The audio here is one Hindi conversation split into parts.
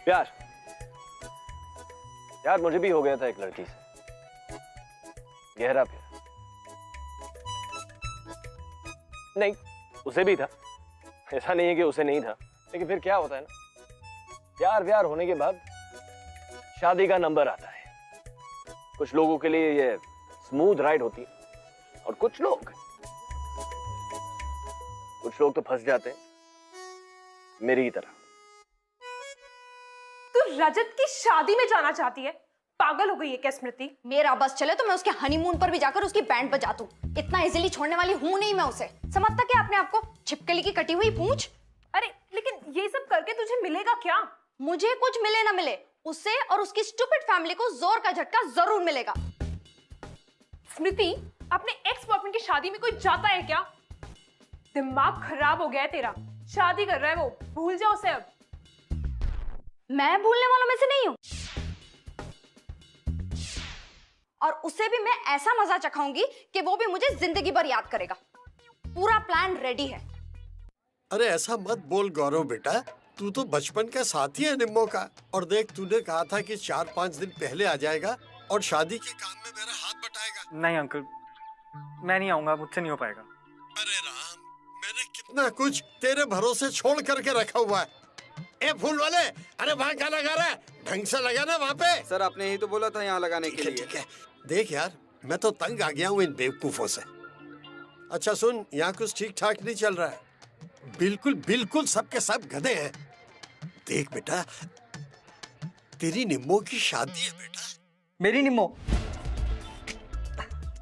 प्यार यार मुझे भी हो गया था एक लड़की से, गहरा प्यार। नहीं, उसे भी था, ऐसा नहीं है कि उसे नहीं था, लेकिन फिर क्या होता है ना, प्यार व्यार होने के बाद शादी का नंबर आता है। कुछ लोगों के लिए ये स्मूथ राइड होती है, और कुछ लोग तो फंस जाते हैं, मेरी ही तरह। तू रजत की शादी में जाना चाहती है? पागल हो गई है क्या स्मृति? मेरा बस चले तो मैं उसके हनीमून पर भी जाकर उसकी बैंड बजा दूं। इतना इजीली छोड़ने वाली हूं नहीं मैं उसे। समझता क्या अपने आप को? छिपकली की कटी हुई पूंछ। अरे लेकिन ये सब करके तुझे मिलेगा क्या? मुझे कुछ मिले ना मिले, उसे और उसकी स्टूपिड फैमिली को जोर का झटका जरूर मिलेगा। स्मृति, अपने एक्स बॉयफ्रेंड की शादी में कोई जाता है क्या? दिमाग खराब हो गया है तेरा। शादी कर रहा है वो, भूल जाओ उसे अब। मैं भूलने वालों में से नहीं हूं, और उसे भी मैं ऐसा मजा चखाऊंगी कि वो भी मुझे जिंदगी भर याद करेगा। पूरा प्लान रेडी है। अरे ऐसा मत बोल गौरव बेटा, तू तो बचपन का साथी है निम्मो का। और देख, तूने कहा था कि 4-5 दिन पहले आ जाएगा और शादी के काम में मेरा हाथ बटाएगा। नहीं अंकल, मैं नहीं आऊंगा, मुझसे नहीं हो पाएगा। अरे राम, मैंने कितना कुछ तेरे भरोसे छोड़ करके रखा हुआ है। ए फूल वाले, अरे वहाँ क्या लगा रहा है? ढंग से लगा ना वहाँ पे। सर आपने ही तो बोला था यहाँ लगाने के लिए। ठीक है, देख यार, मैं तो तंग आ गया हूँ इन बेवकूफों से। अच्छा सुन, यहाँ कुछ ठीक ठाक नहीं चल रहा है। बिल्कुल बिल्कुल सबके सब गधे हैं। देख बेटा, तेरी निम्मो की शादी है बेटा। मेरी निम्मो?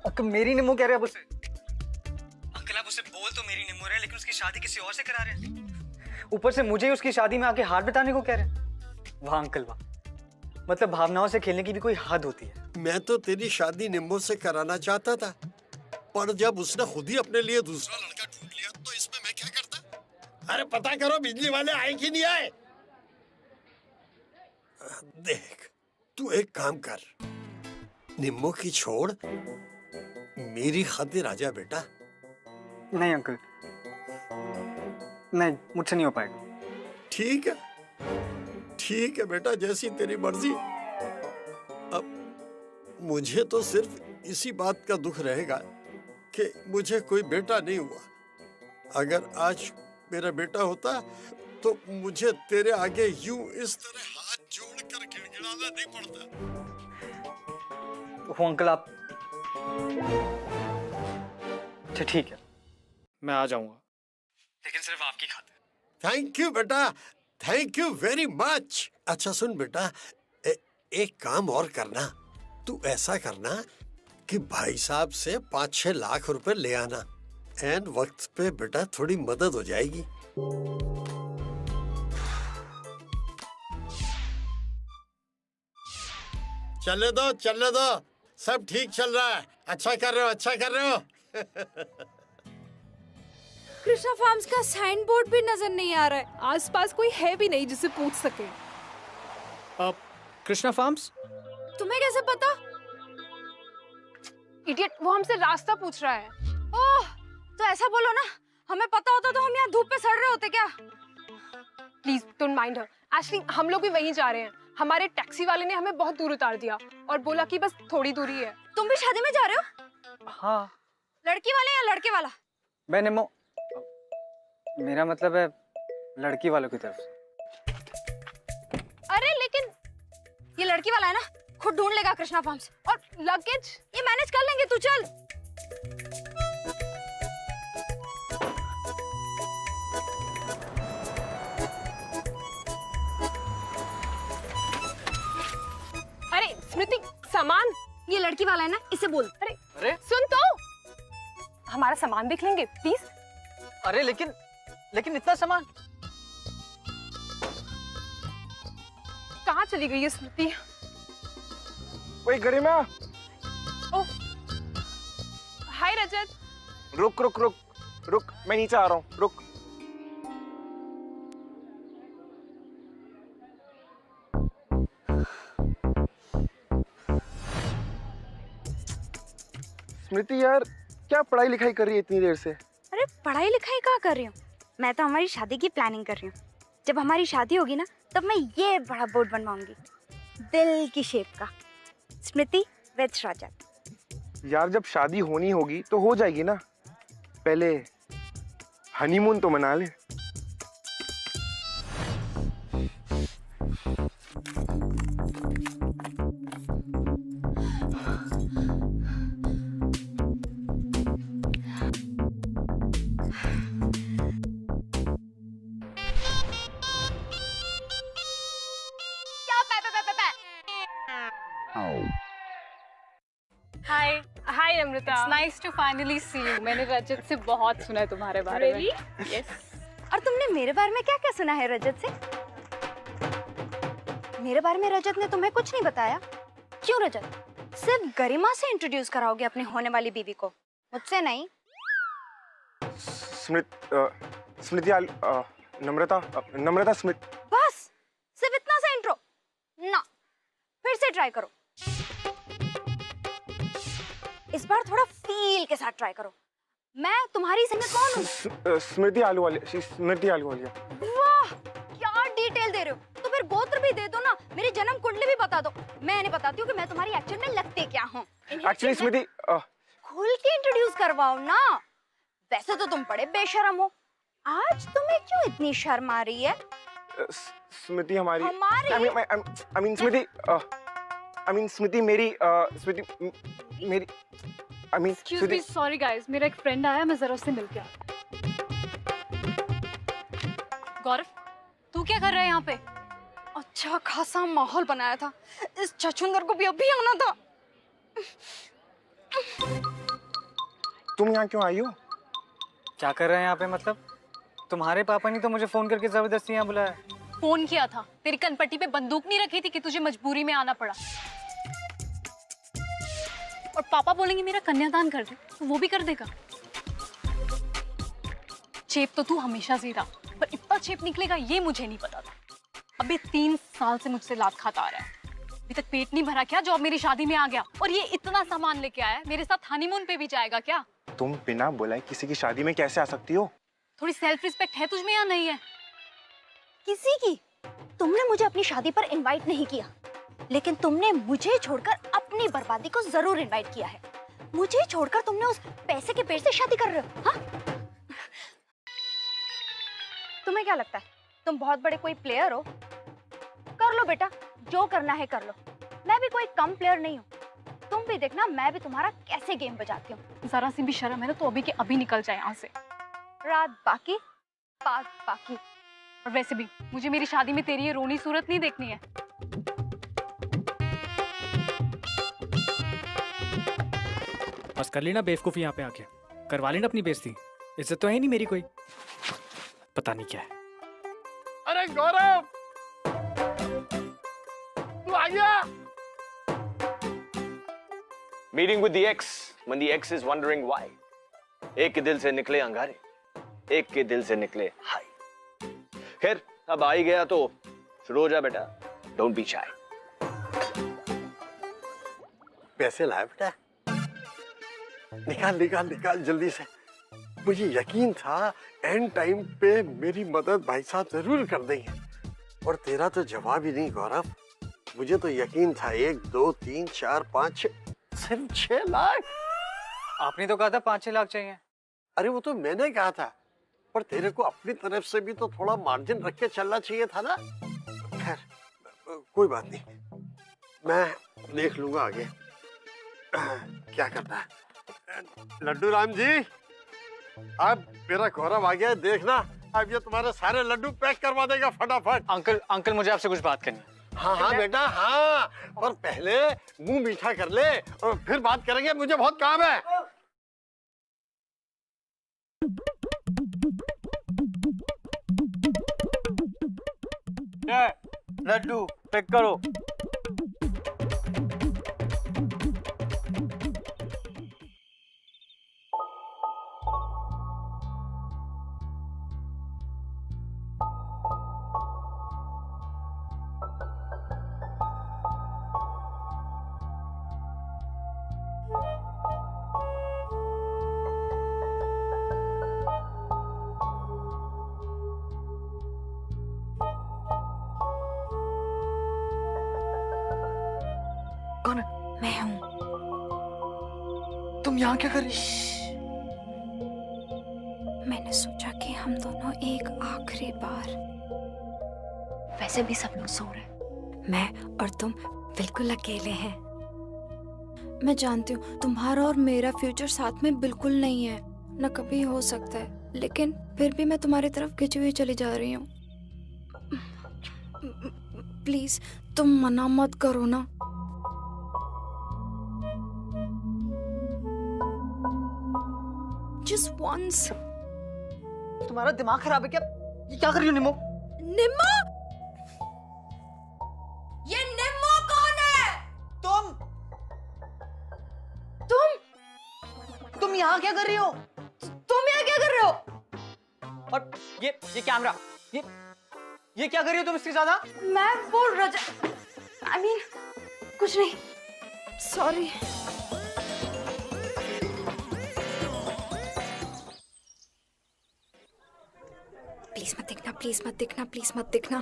अंकल मेरी निम्मो कह रहे हैं आप उसे? अंकल आप उसे बोल तो मेरी निम्मो रहे हैं, लेकिन उसकी शादी किसी और से करा रहे हैं। ऊपर से मुझे उसकी शादी में आके हाथ बताने को कह रहे हैं। वाह अंकल वाह, मतलब भावनाओं से खेलने की भी कोई हद होती है। मैं तो तेरी शादी निम्मो से कराना चाहता था, पर जब उसने खुद ही अपने लिए दूसरा लड़का ढूंढ लिया तो इसमें मैं क्या करता? अरे पता करो बिजली वाले आए कि नहीं आए। देख, तू एक काम कर, निम्मो की छोड़, मेरी खातिर आजा बेटा। नहीं अंकल, नहीं, मुझसे नहीं हो पाएगा। ठीक है, ठीक है बेटा, जैसी तेरी मर्जी। अब मुझे तो सिर्फ इसी बात का दुख रहेगा कि मुझे कोई बेटा नहीं हुआ। अगर आज मेरा बेटा होता तो मुझे तेरे आगे यूं इस तरह हाथ जोड़कर गिड़गिड़ाना नहीं पड़ता। वो अंकल आप, अच्छा ठीक है, मैं आ जाऊंगा, लेकिन सिर्फ आपकी खातिर। थैंक यू बेटा, थैंक यू वेरी मच। अच्छा सुन बेटा, एक काम और करना। तू ऐसा करना कि भाई साहब से 5-6 लाख रुपए ले आना। एंड वक्त पे बेटा थोड़ी मदद हो जाएगी। चलने दो, चलने दो, सब ठीक चल रहा है। अच्छा कर रहे हो, अच्छा कर रहे हो। कृष्णा फार्म्स का साइन बोर्ड भी नजर नहीं आ रहा है। आसपास कोई है भी नहीं जिसे पूछ सके। कृष्णा फार्म्स? तुम्हें कैसे पता? इडियट, वो हमसे रास्ता पूछ रहा है। ओह, तो ऐसा बोलो ना, हमें पता होता तो हम यहाँ धूप पे सड़ रहे होते क्या? Please don't mind her. Actually हम लोग भी वहीं जा रहे हैं। हमारे टैक्सी वाले ने हमें बहुत दूर उतार दिया और बोला कि बस थोड़ी दूरी है। तुम भी शादी में जा रहे हो? हाँ। लड़की वाले या लड़के वाला? मैं निम्मो, मेरा मतलब है लड़की वालों की तरफ से। अरे लेकिन ये लड़की वाला है ना, खुद ढूंढ लेगा कृष्णा फार्म्स। और लगेज ये मैनेज कर लेंगे, तू चल। अरे स्मृति, सामान। ये लड़की वाला है ना, इसे बोल। अरे सुन तो, हमारा सामान देख लेंगे प्लीज। अरे लेकिन इतना सामान कहाँ चली गई है स्मृति? वही गरिमा। ओह, हाय रजत। रुक रुक रुक रुक, मैं नीचे आ रहा हूँ, रुक। स्मृति यार, क्या पढ़ाई लिखाई कर रही है इतनी देर से? अरे पढ़ाई लिखाई कहाँ कर रही हूँ, मैं तो हमारी शादी की प्लानिंग कर रही हूँ। जब हमारी शादी होगी ना तब मैं ये बड़ा बोर्ड बनवाऊंगी, दिल की शेप का, स्मृति विद रजत। यार जब शादी होनी होगी तो हो जाएगी ना, पहले हनीमून तो मना ले। Hi hi Amrita. Nice to finally see you. मैंने रजत से बहुत सुना है तुम्हारे बारे में। यस। और तुमने मेरे बारे में क्या क्या सुना है रजत से? मेरे बारे में रजत ने तुम्हें कुछ नहीं बताया? क्यों रजत? सिर्फ गरिमा से इंट्रोड्यूस कराओगे अपनी होने वाली बीवी को, मुझसे नहीं? स्मृति नम्रता स्मृति। बस सिर्फ इतना सा इंट्रो ना, फिर से ट्राई करो। इस बार थोड़ा फील के साथ ट्राई करो। मैं तुम्हारी संग कौन हूँ? स्मृति आलूवालिया। वाह क्या डिटेल दे रहे हो। तो फिर गोत्र भी दे दो ना, मेरी जन्म कुंडली भी बता दो। मैं इन्हें बताती हूँ कि मैं तुम्हारी एक्चुअल में लगते क्या हूँ। एक्चुअली स्मृति खुल के इंट्रोड्यूस करवाओ ना। वैसे तो तुम बड़े बेशर्म हो, आज तुम्हें क्यों इतनी शर्म आ रही है? स्मृति हमारी स्मृति मेरी एक्सक्यूज मी, सॉरी गाइस, मेरा एक फ्रेंड आया, मैं जरा उससे मिल के आता हूं। गौरव, तू क्या कर रहा है यहाँ पे? अच्छा खासा माहौल बनाया था, इस छछूंदर को भी अभी आना था। तुम यहाँ क्यों आई हो? क्या कर रहे हैं यहाँ पे? मतलब तुम्हारे पापा ने तो मुझे फोन करके जबरदस्ती यहाँ बुलाया। फोन किया था, तेरी कनपट्टी पे बंदूक नहीं रखी थी कि तुझे मजबूरी में आना पड़ा। और पापा बोलेंगे मेरा कन्यादान कर दे, तो वो भी कर देगा। चेप तो तू हमेशा से ही था, पर इतना चेप निकलेगा ये मुझे नहीं पता था। अबे 3 साल से मुझसे लात खाता आ रहा है, अभी तक पेट नहीं भरा क्या? जॉब मेरी शादी में आ गया और ये इतना सामान लेके आया है, मेरे साथ हनीमून पे भी जाएगा क्या? तुम बिना बुलाए किसी की शादी में कैसे आ सकती हो? थोड़ी सेल्फ रिस्पेक्ट है तुझमें या नहीं है? किसी की? तुमने मुझे अपनी शादी पर इनवाइट नहीं किया, लेकिन तुमने मुझे छोड़कर अपनी बर्बादी को जरूर इनवाइट किया है। मुझे छोड़कर तुमने उस पैसे के पेट से शादी कर रहे हो? हाँ? तुम्हें क्या लगता है तुम बहुत बड़े कोई प्लेयर हो? कर लो बेटा, जो करना है कर लो। मैं भी कोई कम प्लेयर नहीं हूँ। तुम भी देखना मैं भी तुम्हारा कैसे गेम बजाती हूँ। जरा सी भी शर्म है ना तो अभी के अभी निकल जाए यहाँ से। रात बाकी बात बाकी। और वैसे भी मुझे मेरी शादी में तेरी ये रोनी सूरत नहीं देखनी है। बस कर ली ना बेवकूफ़ी यहाँ पे आके, करवा ली ना अपनी बेइज्जती। इज्जत तो है नहीं मेरी कोई, पता नहीं क्या है। अरे गौरव, तू आ गया? Meeting with the x when the x is wondering why. एक के दिल से निकले अंगारे, एक के दिल से निकले हाय। खैर अब आ ही गया तो शुरू हो जा बेटा, डोंट बी शाय। पैसे लाए बेटा? निकाल निकाल निकाल जल्दी से। मुझे यकीन था एंड टाइम पे मेरी मदद भाई साहब जरूर कर देंगे, और तेरा तो जवाब ही नहीं गौरव। मुझे तो यकीन था 1 2 3 4 5 6, सिर्फ 6 लाख। आपने तो कहा था 5-6 लाख चाहिए। अरे वो तो मैंने कहा था, पर तेरे को अपनी तरफ से भी तो थोड़ा मार्जिन रख के चलना चाहिए था ना। खैर कोई बात नहीं, मैं देख लूंगा आगे क्या करना है। लड्डू राम जी, अब मेरा गौरव आ गया, देखना अब ये तुम्हारे सारे लड्डू पैक करवा देगा फटाफट। अंकल मुझे आपसे कुछ बात करनी है। हाँ हाँ बेटा हाँ, और पहले मुंह मीठा कर ले और फिर बात करेंगे, मुझे बहुत काम है। लड्डू पैक करो। मैं हूँ। तुम यहाँ क्या कर रही? मैंने सोचा कि हम दोनों एक आखिरी बार, वैसे भी सब लोग सो रहे हैं, मैं और तुम बिल्कुल अकेले हैं। मैं जानती हूँ तुम्हारा और मेरा फ्यूचर साथ में बिल्कुल नहीं है, न कभी हो सकता है, लेकिन फिर भी मैं तुम्हारी तरफ खिंची हुई चली जा रही हूँ। प्लीज तुम मना मत करो ना। Just once. तुम्हारा दिमाग खराब है क्या? ये क्या कर रही हो निम्मो? निम्मो? ये निम्मो कौन है? तुम यहाँ क्या कर रही हो? तुम यहाँ क्या कर रहे हो? और ये कैमरा, ये क्या कर रही हो तुम इसके साथ? मैं वो I mean, कुछ नहीं, सॉरी। प्लीज मत देखना, प्लीज मत देखना, प्लीज मत देखना।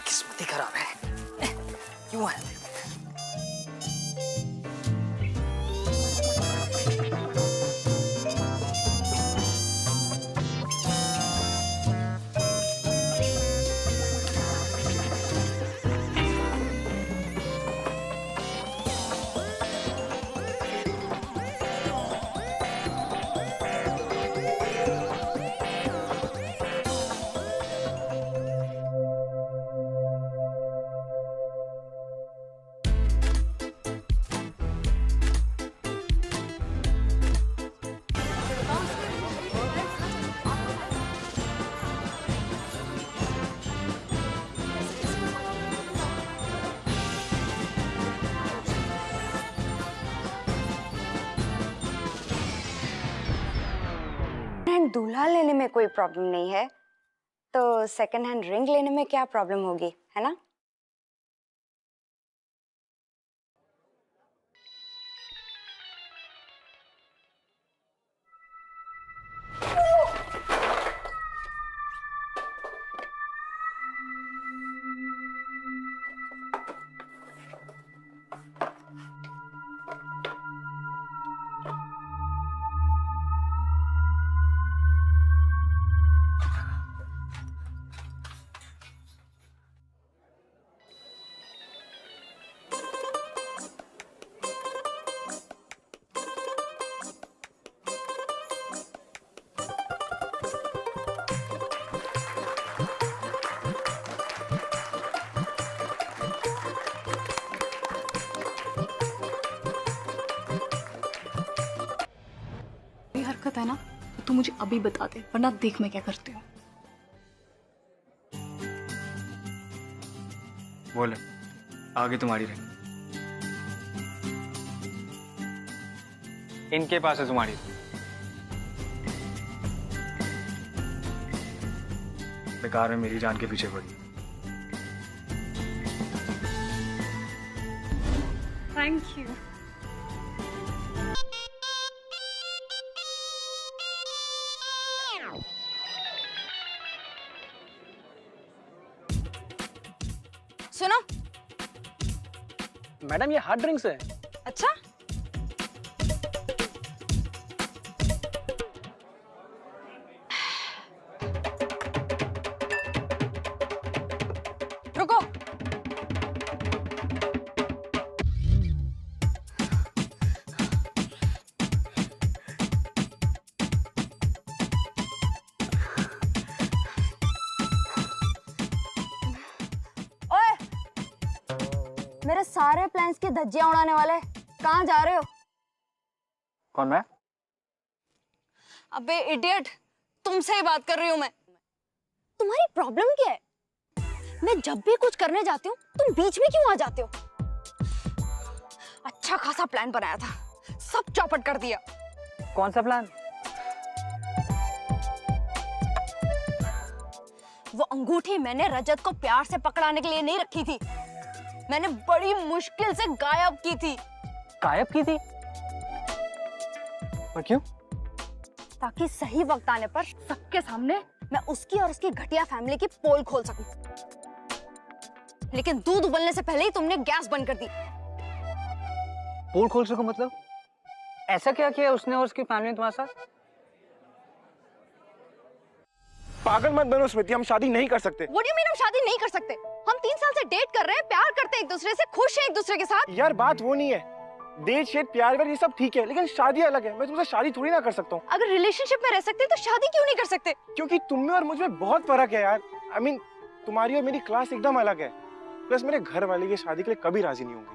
किस्मत ही खराब है। क्यों है? दूल्हा लेने में कोई प्रॉब्लम नहीं है, तो सेकंड हैंड रिंग लेने में क्या प्रॉब्लम होगी, है ना? हरकत है ना, तो तू मुझे अभी बता दे, वरना देख मैं क्या करती हूँ। बोले, आगे तुम्हारी रही। इनके पास है तुम्हारी। बेकार में मेरी जान के पीछे पड़ी। Thank you. सुनो मैडम, ये हार्ड ड्रिंक्स है। अच्छा, रुको। मेरे सारे प्लान्स की धज्जियां उड़ाने वाले, कहाँ जा रहे हो? कौन मैं? अबे इडियट, तुमसे ही बात कर रही हूँ मैं। तुम्हारी प्रॉब्लम क्या है? मैं जब भी कुछ करने जाती हूँ तुम बीच में क्यों आ जाते हो? अच्छा खासा प्लान बनाया था, सब चौपट कर दिया। कौन सा प्लान? वो अंगूठी मैंने रजत को प्यार से पकड़ाने के लिए नहीं रखी थी, मैंने बड़ी मुश्किल से गायब की थी। गायब की थी? और क्यों? ताकि सही वक्त आने पर सबके सामने मैं उसकी और उसकी घटिया फैमिली की पोल खोल सकूं। लेकिन दूध उबलने से पहले ही तुमने गैस बंद कर दी। पोल खोल सको मतलब? ऐसा क्या किया उसने और उसकी फैमिली ने तुम्हारे साथ? पागल मत बनो स्मृति, हम शादी नहीं कर सकते। What do you mean हम शादी नहीं कर सकते? हम 3 साल से डेट कर रहे हैं, प्यार करते हैं एक दूसरे से, खुश हैं एक दूसरे के साथ। यार बात वो नहीं है, डेट शेट प्यार व्यार ये सब ठीक है, लेकिन शादी अलग है। मैं तुमसे शादी थोड़ी ना कर सकता हूँ। अगर रिलेशनशिप में रह सकते हैं तो शादी क्यों नहीं कर सकते? क्योंकि तुम में और मुझ में बहुत फर्क है यार। I mean, तुम्हारी और मेरी क्लास एकदम अलग है। प्लस मेरे घर वाले की शादी के लिए कभी राजी नहीं होंगे।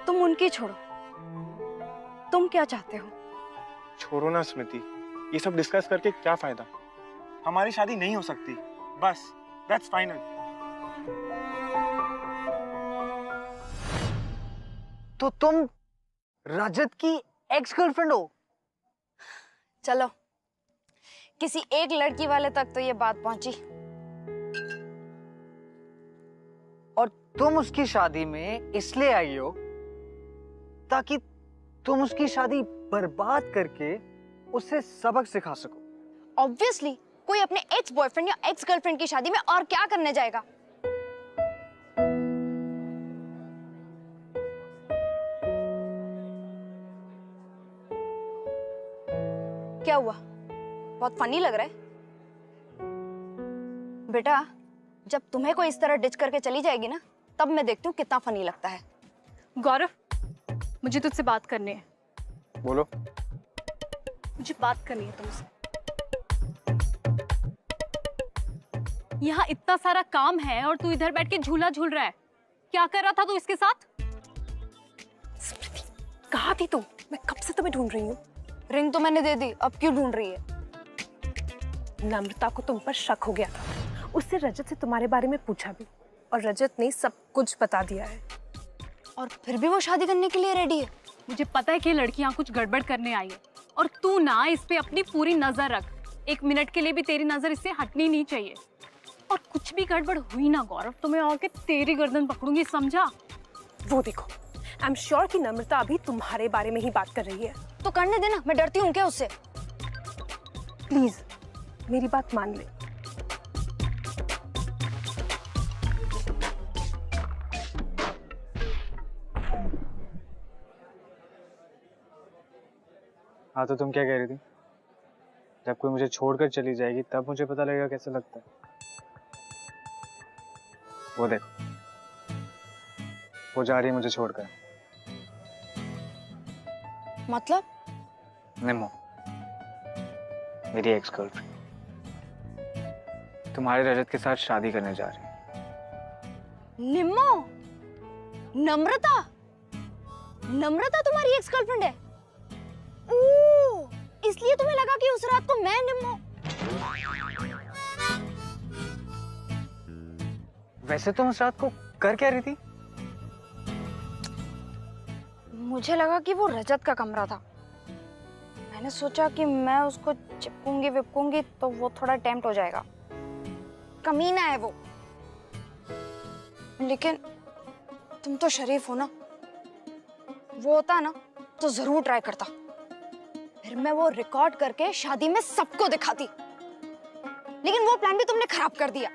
तुम उनकी छोड़ो, तुम क्या चाहते हो? छोड़ो ना स्मृति, ये सब डिस्कस करके क्या फायदा? हमारी शादी नहीं हो सकती, बस दैट्स फाइनल। तो तुम रजत की एक्स गर्लफ्रेंड हो? चलो, किसी एक लड़की वाले तक तो ये बात पहुंची। और तुम उसकी शादी में इसलिए आई हो ताकि तुम उसकी शादी बर्बाद करके उसे सबक सिखा सको। ऑब्वियसली, कोई अपने एक्स बॉयफ्रेंड या एक्स गर्लफ्रेंड की शादी में और क्या करने जाएगा? क्या हुआ? बहुत फनी लग रहा है। बेटा, जब तुम्हें कोई इस तरह डिच करके चली जाएगी ना, तब मैं देखती हूँ कितना फनी लगता है। गौरव, मुझे तुझसे बात करनी है। बोलो। मुझे बात करनी है तुमसे। यहाँ इतना सारा काम है और तू इधर बैठ के झूला झूल रहा है। क्या कर रहा था तू इसके साथ? स्मृति, कहाँ थी तुम? मैं कब से तुम्हें ढूंढ रही हूँ। रिंग तो मैंने दे दी, अब क्यों ढूंढ रही है? नम्रता को तुम पर शक हो गया था। उससे रजत से तुम्हारे बारे में पूछा भी और रजत ने सब कुछ बता दिया है। और फिर भी वो शादी करने के लिए रेडी है। मुझे पता है कि लड़कियां कुछ गड़बड़ करने आई है और तू ना इस पे अपनी पूरी नजर रख। 1 मिनट के लिए भी तेरी नजर इससे हटनी नहीं चाहिए। और कुछ भी गड़बड़ हुई ना गौरव, तो मैं आके तेरी गर्दन पकड़ूंगी, समझा? वो देखो, आई एम श्योर कि नम्रता अभी तुम्हारे बारे में ही बात कर रही है। तो करने देना, मैं डरती हूँ क्या उससे? प्लीज मेरी बात मान ले। हाँ तो तुम क्या कह रही थी? जब कोई मुझे छोड़कर चली जाएगी तब मुझे पता लगेगा कैसा लगता है। वो देखो, वो जा रही है मुझे छोड़कर। मतलब? निम्मो, मेरी एक्स गर्लफ्रेंड, तुम्हारे रजत के साथ शादी करने जा रही है। निम्मो? नम्रता? नम्रता तुम्हारी एक्स गर्लफ्रेंड है? ओह, इसलिए तुम्हें लगा कि उस रात को मैं निम्मो? वैसे तुम उस रात को कर क्या रही थी? मुझे लगा कि वो रजत का कमरा था। मैंने सोचा कि मैं उसको चिपकूंगी विपकूंगी तो वो थोड़ा टेम्प्ट हो जाएगा। कमीना है वो। लेकिन तुम तो शरीफ हो ना। वो होता ना तो जरूर ट्राई करता। फिर मैं वो रिकॉर्ड करके शादी में सबको दिखाती। लेकिन वो प्लान भी तुमने खराब कर दिया।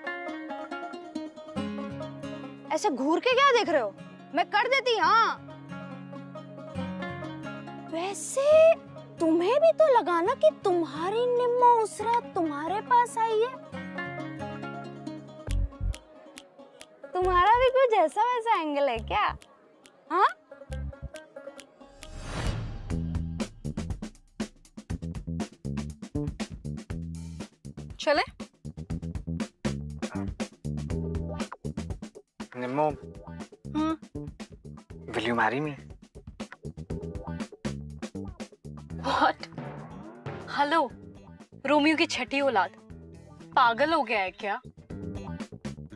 ऐसे घूर के क्या देख रहे हो? मैं कर देती। हाँ, वैसे तुम्हें भी तो लगा ना कि तुम्हारी निम्मो उस रात तुम्हारे पास आई है। तुम्हारा भी कुछ ऐसा वैसा एंगल है क्या? हाँ? चले? Nimmo, will you marry me? What? Hello, Romeo की छठी औलाद, पागल हो गया है क्या?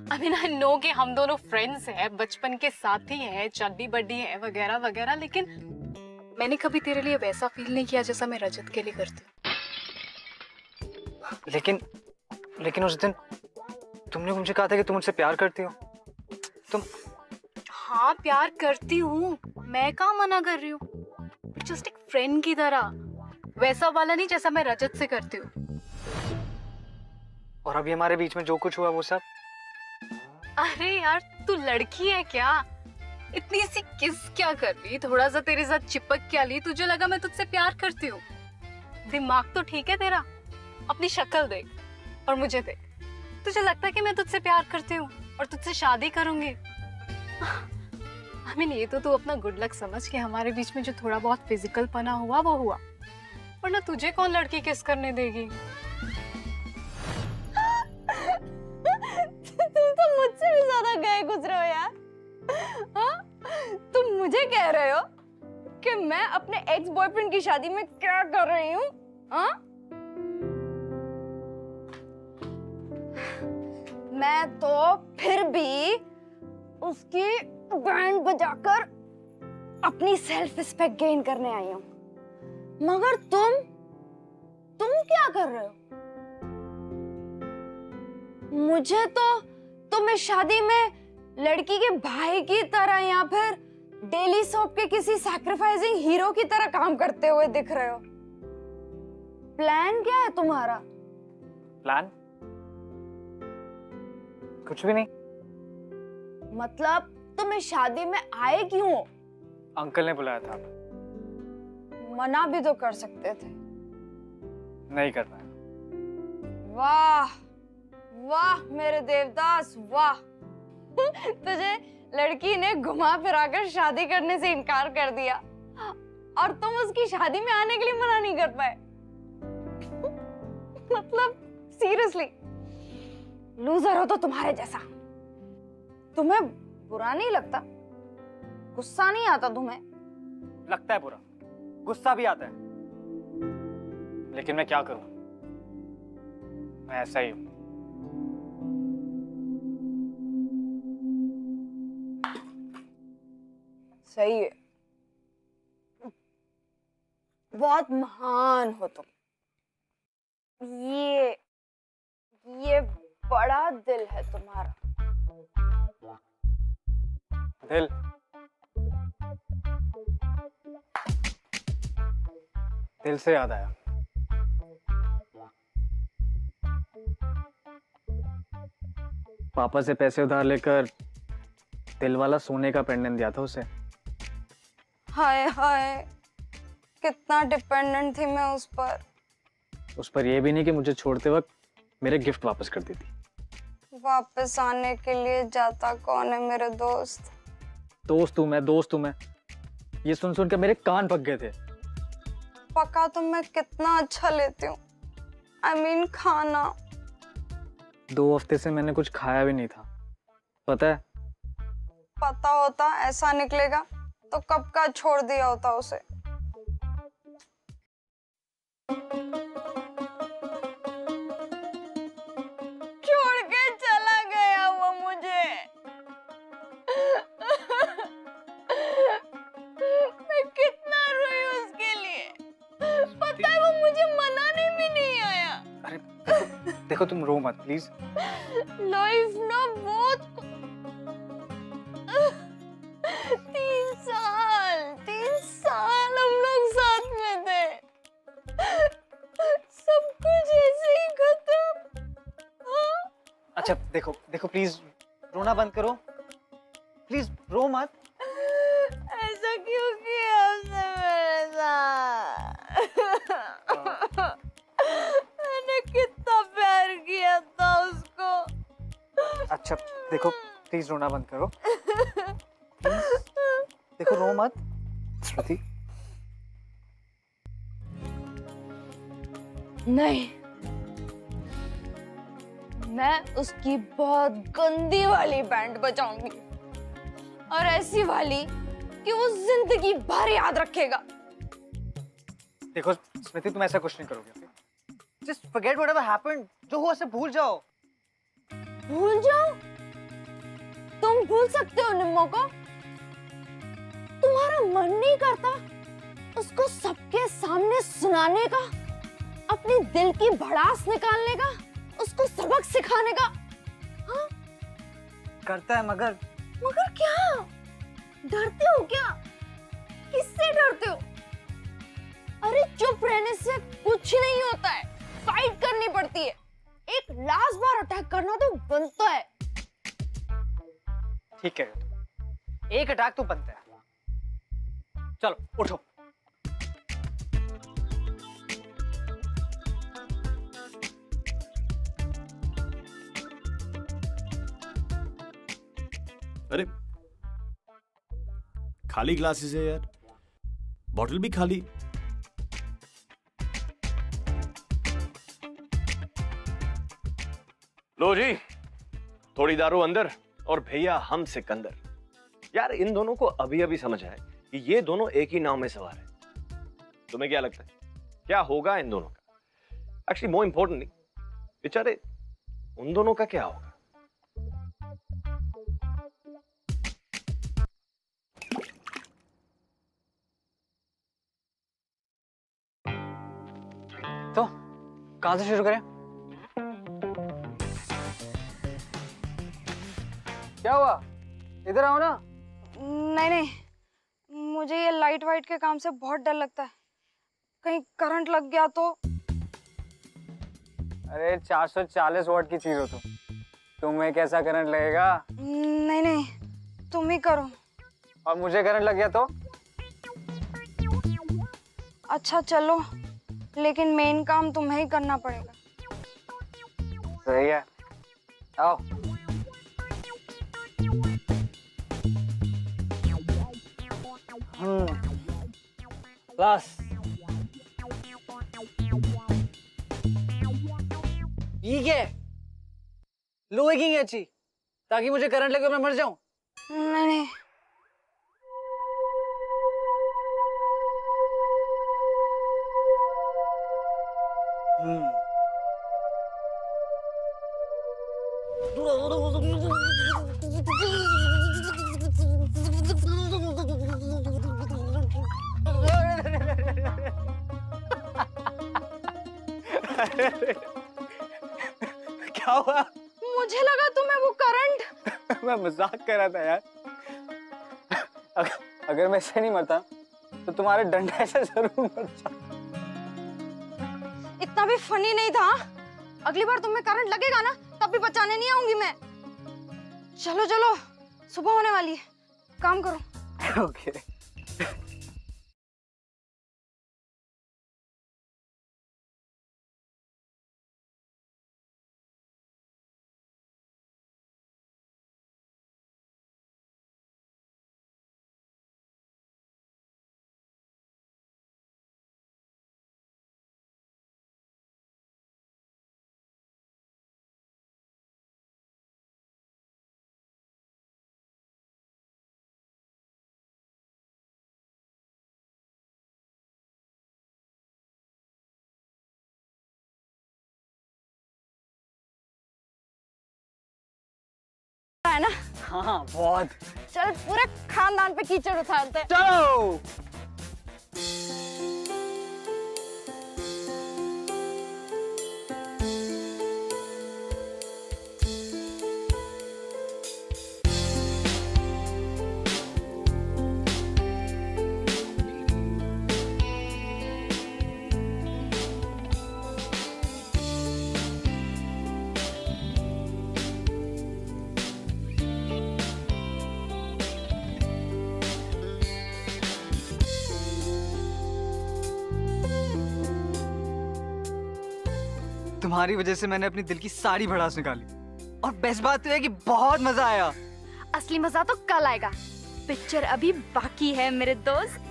I mean, I know कि हम दोनों फ्रेंड्स हैं, बचपन के साथी हैं, चड्डी बड्डी हैं वगैरह वगैरह, लेकिन मैंने कभी तेरे लिए वैसा फील नहीं किया जैसा मैं रजत के लिए करती हूँ। लेकिन उस दिन तुमने मुझे कहा था कि तुम मुझसे प्यार करती हो। तुम हाँ प्यार करती हूँ, मैं कहाँ मना कर रही हूँ। जस्ट एक फ्रेंड की तरह, वैसा वाला नहीं जैसा मैं रजत से करती हूँ। और अभी हमारे बीच में जो कुछ हुआ वो सब? अरे यार तू लड़की है क्या? इतनी सी किस क्या कर ली, थोड़ा सा तेरे साथ चिपक क्या ली, तुझे लगा मैं तुझसे प्यार करती हूँ? दिमाग तो ठीक है तेरा? अपनी शक्ल देख और मुझे देख, तुझे लगता है कि मैं तुझसे प्यार करती हूँ और तुझसे शादी करूंगी? I mean, ये तो तू अपना गुड लक समझ के हमारे बीच में जो थोड़ा बहुत फिजिकल पना हुआ वो हुआ, वरना तुझे कौन लड़की किस करने देगी? तुम तो मुझसे भी ज्यादा गए गुजरे हो यार। हाँ? तुम मुझे कह रहे हो कि मैं अपने एक्स बॉयफ्रेंड की शादी में क्या कर रही हूँ? हाँ? मैं तो फिर भी उसकी बैंड बजाकर अपनी सेल्फ रिस्पेक्ट गेन करने आई हूँ, मगर तुम क्या कर रहे हो? मुझे तो तुम इस शादी में लड़की के भाई की तरह या फिर डेली सोप के किसी सैक्रिफाइसिंग हीरो की तरह काम करते हुए दिख रहे हो। प्लान क्या है तुम्हारा? प्लान? कुछ भी नहीं। मतलब तुम इस शादी में आए क्यों? अंकल ने बुलाया था। मना भी तो कर सकते थे। नहीं कर पाया। वाह वाह मेरे देवदास वाह। तुझे लड़की ने घुमा फिराकर शादी करने से इनकार कर दिया और तुम उसकी शादी में आने के लिए मना नहीं कर पाए। मतलब सीरियसली लूजर हो तो तुम्हारे जैसा। तुम्हें बुरा नहीं लगता? गुस्सा नहीं आता तुम्हें? लगता है बुरा, गुस्सा भी आता है, लेकिन मैं क्या करूं, मैं ऐसा ही हूं। सही है, बहुत महान हो तुम। ये बड़ा दिल है तुम्हारा। दिल? दिल से याद आया, पापा से पैसे उधार लेकर दिल वाला सोने का पेंडेंट दिया था उसे। हाय हाय कितना डिपेंडेंट थी मैं उस पर। उस पर यह भी नहीं कि मुझे छोड़ते वक्त मेरे गिफ्ट वापस कर दी थी। वापस आने के लिए जाता कौन है मेरे दोस्त? दोस्त हूं मैं। ये सुन सुन के मेरे कान पक गए थे। पका तो मैं कितना अच्छा लेती हूँ। I mean, खाना। 2 हफ्ते से मैंने कुछ खाया भी नहीं था, पता है? पता होता ऐसा निकलेगा तो कब का छोड़ दिया होता उसे। छोड़ के चला गया वो मुझे। मैं कितना रोई उसके लिए। पता है वो मुझे मनाने भी नहीं आया। अरे देखो तुम रो मत प्लीज। लाइफ ना बहुत 3 साल हम लोग साथ में थे। सब कुछ ऐसे ही खत्म। हाँ? अच्छा देखो प्लीज रोना बंद करो, प्लीज रो मत। ऐसा क्यों किया उसने मेरे साथ? मैंने कितना प्यार किया था उसको। अच्छा देखो प्लीज रोना बंद करो, प्लीज देखो रो मत स्मृति। नहीं, मैं उसकी बहुत गंदी वाली बैंड बजाऊंगी और ऐसी वाली कि वो जिंदगी भर याद रखेगा। देखो स्मृति तुम ऐसा कुछ नहीं करोगे, जस्ट फॉरगेट व्हाटएवर हैपेंड। जो हुआ उसे भूल जाओ। भूल जाओ? तुम भूल सकते हो निम्मो को? तुम्हारा मन नहीं करता उसको सबके सामने सुनाने का, अपने दिल की भड़ास निकालने का, उसको सबक सिखाने का? हाँ? करता है मगर क्या? डरते हो क्या? किससे डरते हो? अरे चुप रहने से कुछ नहीं होता है, फाइट करनी पड़ती है। एक लास्ट बार अटैक करना तो बनता है। ठीक कह रहे हो तुम, एक अटैक तो बनता है। चलो उठो। अरे खाली ग्लासेस है यार, बॉटल भी खाली। लो जी, थोड़ी दारू अंदर और भैया हम सिकंदर। यार इन दोनों को अभी अभी समझ आया कि ये दोनों एक ही नाव में सवार हैं। तुम्हें क्या लगता है क्या होगा इन दोनों का? एक्चुअली मोर इंपॉर्टेंटली बेचारे उन दोनों का क्या होगा? तो कहां से शुरू करें? क्या हुआ? इधर आओ ना। नहीं नहीं, मुझे ये लाइट वाइट के काम से बहुत डर लगता है। कहीं करंट लग गया तो? अरे 440 वॉट की चीज हो तुम, तुम्हें कैसा करंट लगेगा? नहीं नहीं, तुम ही करो। और मुझे करंट लग गया तो? अच्छा चलो, लेकिन मेन काम तुम्हें ही करना पड़ेगा। सही है, आओ। बस ठीक है, लोहे की अच्छी, ताकि मुझे करंट लगे और मैं मर जाऊं। नहीं नहीं, क्या हुआ? मुझे लगा तुम्हें वो करंट। मैं मजाक कर रहा था यार। अगर मैं इससे नहीं मरता तो तुम्हारे डंडे से जरूर मर जाता। इतना भी फनी नहीं था। अगली बार तुम्हें करंट लगेगा ना, तब भी बचाने नहीं आऊंगी मैं। चलो चलो, सुबह होने वाली है, काम करो। ओके। है ना? हाँ बहुत। चल पूरे खानदान पे कीचड़ उछालते हैं। चलो। तुम्हारी वजह से मैंने अपनी दिल की सारी भड़ास निकाली, और बेस्ट बात तो है कि बहुत मजा आया। असली मजा तो कल आएगा, पिक्चर अभी बाकी है मेरे दोस्त।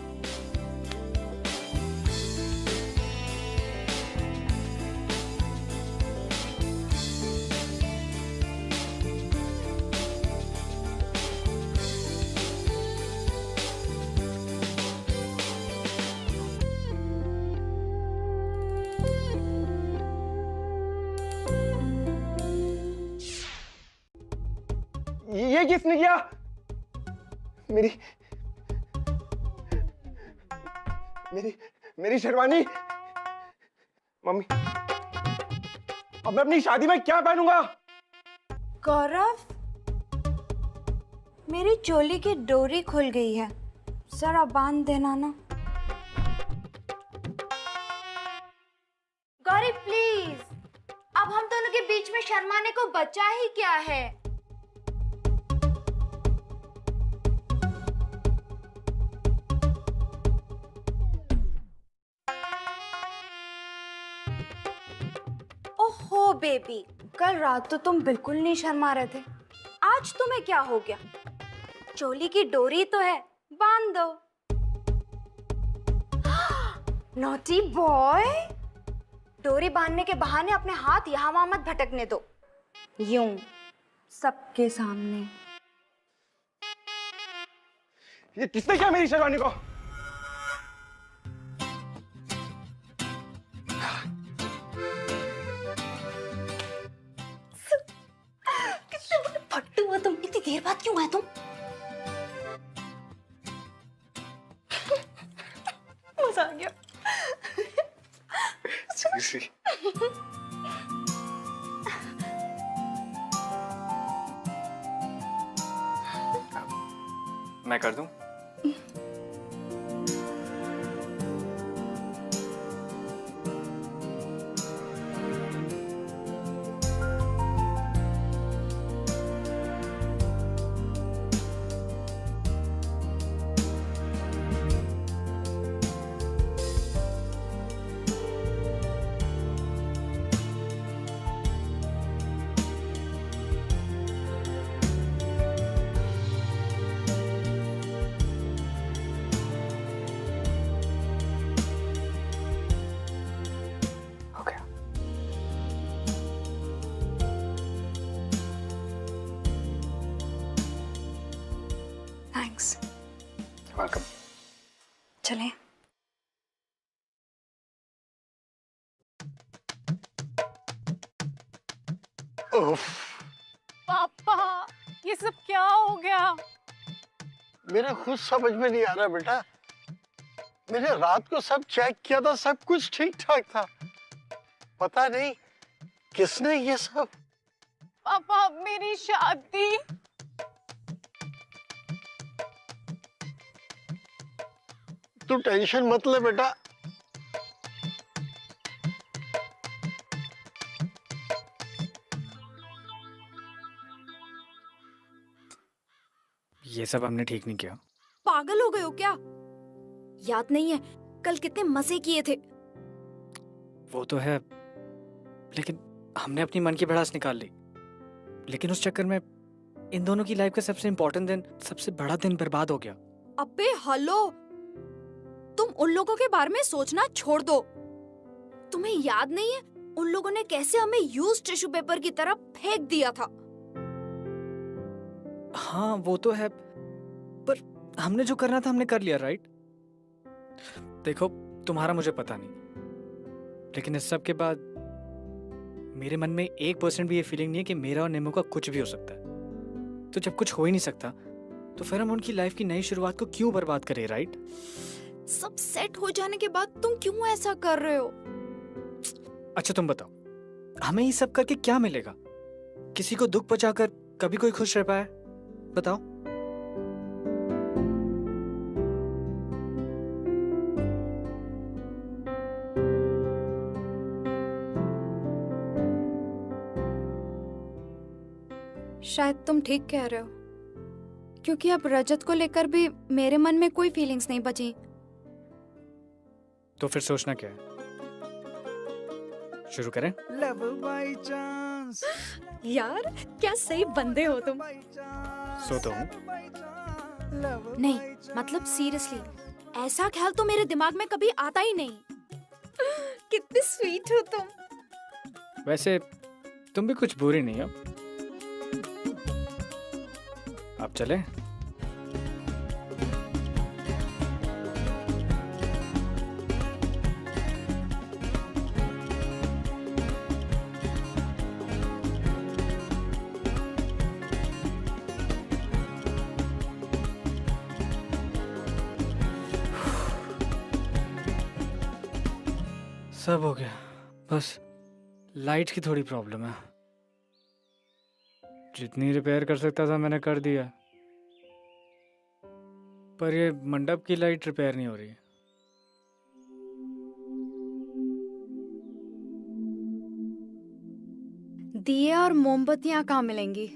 ये किसने किया? मेरी मेरी मेरी शेरवानी। मम्मी, अब मैं अपनी शादी में क्या पहनूंगा? गौरव, मेरी चोली की डोरी खुल गई है, जरा बांध देना ना। गौरी प्लीज, अब हम दोनों के बीच में शर्माने को बचा ही क्या है। ओहो बेबी, कल रात तो तुम बिल्कुल नहीं शर्मा रहे थे, आज तुम्हें क्या हो गया? चोली की डोरी तो है, बांध दो। नॉटी बॉय, डोरी बांधने के बहाने अपने हाथ यहाँ वहां मत भटकने दो, यूं सबके सामने। ये किसने किया मेरी शेरवानी को? कितने बड़े फट्टू हो तुम, इतनी देर बाद क्यों आए तुम? मजा आ गया। मैं कर दूं? थैंक्स। वेलकम। चलें। पापा, ये सब क्या हो गया? मेरे खुद समझ में नहीं आ रहा बेटा। मैंने रात को सब चेक किया था, सब कुछ ठीक ठाक था। पता नहीं किसने ये सब। पापा, मेरी शादी। तू टेंशन मत ले बेटा। ये सब हमने ठीक नहीं किया। पागल हो गए हो क्या? याद नहीं है कल कितने मजे किए थे? वो तो है, लेकिन हमने अपनी मन की भड़ास निकाल ली। लेकिन उस चक्कर में इन दोनों की लाइफ का सबसे इम्पोर्टेंट दिन, सबसे बड़ा दिन बर्बाद हो गया। अबे हेलो, तुम उन लोगों के बारे में सोचना छोड़ दो। तुम्हें याद नहीं है उन लोगों ने कैसे हमें यूज्ड टिश्यू पेपर की तरह फेंक दिया था? हाँ वो तो है, पर हमने जो करना था हमने कर लिया, राइट? देखो, तुम्हारा मुझे पता नहीं, लेकिन इस सब के बाद मेरे मन में 1% भी ये फीलिंग नहीं है कि मेरा और नेमो का कुछ भी हो सकता है। तो जब कुछ हो ही नहीं सकता तो फिर हम उनकी लाइफ की नई शुरुआत को क्यों बर्बाद करें, राइट? सब सेट हो जाने के बाद तुम क्यों ऐसा कर रहे हो? अच्छा तुम बताओ, हमें ये सब करके क्या मिलेगा? किसी को दुख पहुंचाकर कभी कोई खुश रह पाया? बताओ। शायद तुम ठीक कह रहे हो, क्योंकि अब रजत को लेकर भी मेरे मन में कोई फीलिंग्स नहीं बची। तो फिर सोचना क्या है? शुरू करें? Love by chance. यार क्या सही बंदे हो तुम। सो तो हूँ। नहीं मतलब सीरियसली, ऐसा ख्याल तो मेरे दिमाग में कभी आता ही नहीं। कितनी स्वीट हो तुम। वैसे तुम भी कुछ बुरी नहीं हो। अब चले? सब हो गया, बस लाइट की थोड़ी प्रॉब्लम है। जितनी रिपेयर कर सकता था मैंने कर दिया। पर ये मंडप की लाइट रिपेयर नहीं हो रही है। दिए और मोमबत्तियां कहाँ मिलेंगी?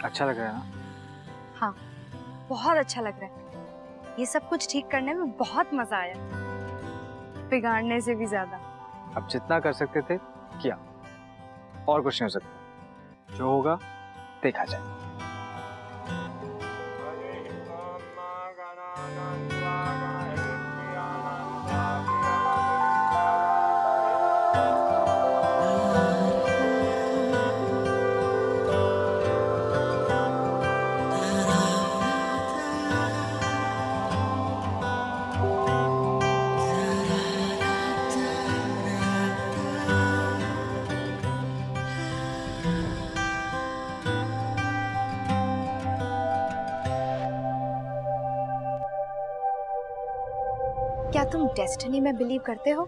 अच्छा लग रहा है ना? हाँ, बहुत अच्छा लग रहा है। ये सब कुछ ठीक करने में बहुत मजा आया, बिगाड़ने से भी ज्यादा। अब जितना कर सकते थे किया, और कुछ नहीं हो सकता। जो होगा देखा जाए। क्या तुम डेस्टिनी में बिलीव करते हो?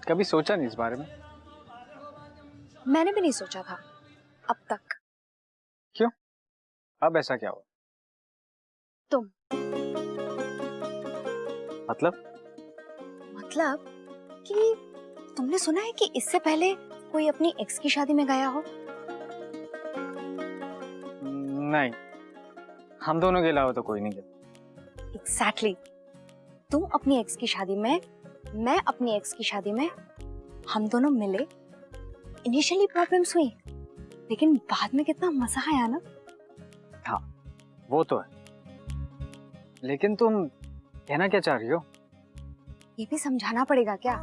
कभी सोचा नहीं इस बारे में। मैंने भी नहीं सोचा था अब तक। क्यों? अब ऐसा क्या हुआ? तुम। मतलब कि तुमने सुना है कि इससे पहले कोई अपनी एक्स की शादी में गया हो? नहीं, हम दोनों के अलावा तो कोई नहीं गया। Exactly. तुम अपनी एक्स की शादी में, मैं अपनी एक्स की शादी में, हम दोनों मिले। इनिशियली प्रॉब्लम्स हुई, लेकिन बाद में कितना मजा आया ना। हाँ, वो तो है। लेकिन तुम कहना क्या चाह रही हो? ये भी समझाना पड़ेगा क्या?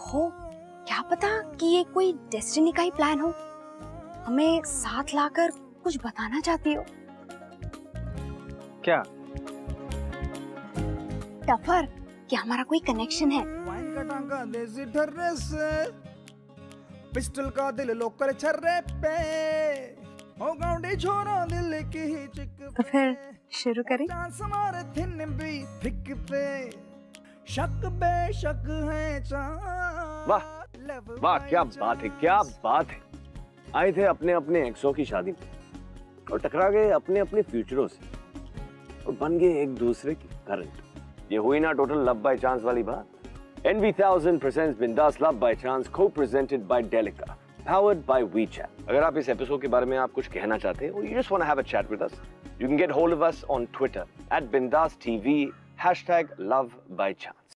हो, क्या पता कि ये कोई डेस्टिनी का ही प्लान हो, हमें साथ लाकर कुछ बताना चाहती हो। क्या? टफर, क्या हमारा कोई कनेक्शन है? वाइन का टांका देसी ठर्रे से, पिस्टल का दिल लोकर छर्रे पे, हो गाउंडी छोरा दिल की ही चिक पे। तो फिर शुरू करें? चांस हमारे थिन भी थिक पे, शक बेशक है चांस। वाह वाह, क्या बात है, क्या बात है। आए थे अपने अपने एक्सों की शादी में और टकरा गए अपने अपने फ्यूचरों से और बन गए एक दूसरे की करंट। ये हुई ना टोटल लव बाय चांस वाली बात। NV1000 presents बिंदास love by chance, co-presented by Delica, powered by WeChat। अगर आप इस एपिसोड के बारे में आप कुछ कहना चाहते हैं, or you just want to have a chat with us, you can get hold of us on Twitter @BindasTV #LoveByChance।